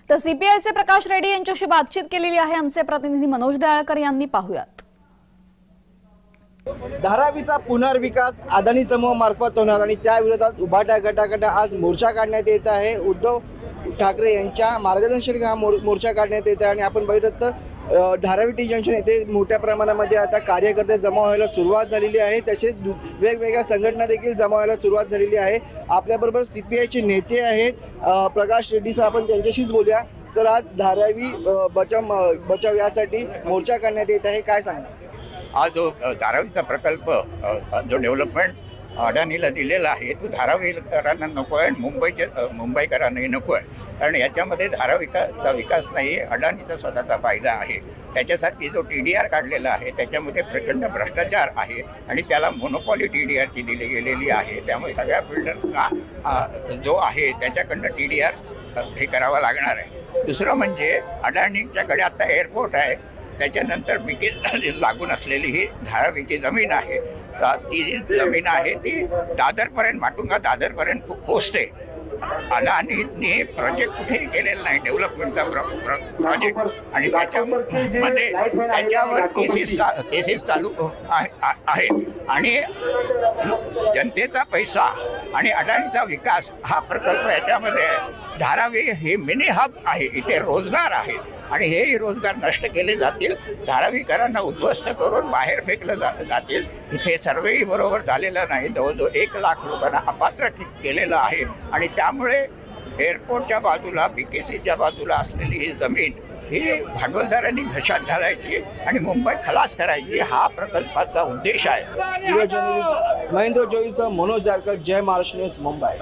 तर सीपीआयचे प्रकाश रेड्डी यांच्याशी बातचीत केलेली आहे आमचे प्रतिनिधी मनोज दयाळकर यांनी. पाहूयात. धारावीचा पुनर्विकास अदानी समूह मार्फत होणार आणि त्या विरोधात उभाटा गटाकडे आज मोर्चा काढण्यात येत आहे. उद्धव ठाकरे यांच्या मार्गदर्शक हा मोर्चा काढण्यात येत आहे आणि आपण बघितलं तर धारावी टी जंक्शन येथे मोठ्या प्रमाणामध्ये आता कार्यकर्ते जमा व्हायला सुरुवात झालेली आहे. तसेच वेगवेगळ्या संघटना देखील जमा व्हायला सुरुवात झालेली आहे. आपल्याबरोबर सीपीआयचे नेते आहेत प्रकाश रेड्डी साहेब, आपण त्यांच्याशीच बोलूया. तर आज धारावी बचाव यासाठी मोर्चा काढण्यात येत आहे, काय सांगा? हा जो धारावीचा प्रकल्प जो डेव्हलपमेंट अडानीला दिलेला आहे तो धारावीकरांना नको आहे, मुंबईकरांनाही नको आहे. कारण याच्यामध्ये धारावीचा विकास नाही, अडानीचा स्वतःचा फायदा आहे. त्याच्यासाठी जो TDR काढलेला आहे त्याच्यामध्ये प्रचंड भ्रष्टाचार आहे आणि त्याला मोनोपॉली TDRची दिली गेलेली आहे. त्यामुळे सगळ्या बिल्डर्सना जो आहे त्याच्याकडनं TDR हे करावं लागणार आहे. दुसरं म्हणजे अडानीच्याकडे आता एअरपोर्ट आहे, त्याच्यानंतर BKC लागून असलेली ही धारावीची जमीन आहे. ती जी जमीन आहे ती दादरपर्यंत, माटुंगा दादरपर्यंत पोचते. अडानीने प्रोजेक्ट कुठेही केलेला नाही, डेव्हलपमेंटचा प्रोजेक्ट, आणि त्याच्यामध्ये त्याच्यावर केसेस चालू आहेत आणि जनतेचा पैसा आणि अडानीचा विकास हा प्रकल्प याच्यामध्ये. धारावी हे मिनी हब आहे, इथे रोजगार आहे आणि हेही रोजगार नष्ट केले जातील, धारावीकरांना उद्ध्वस्त करून बाहेर फेकलं जातील. इथे सर्वेही बरोबर झालेला नाही, जवळजवळ 1 लाख लोकांना अपात्र केलेलं आहे आणि त्यामुळे एअरपोर्टच्या बाजूला BKCच्या बाजूला असलेली ही जमीन ही भांडवलदारांनी घशात घालायची आणि मुंबई खलास करायची, हा प्रकल्पाचा उद्देश आहे. महेंद्र जोईसह मनोज दयाळकर, जय महाराष्ट्र न्यूज, मुंबई.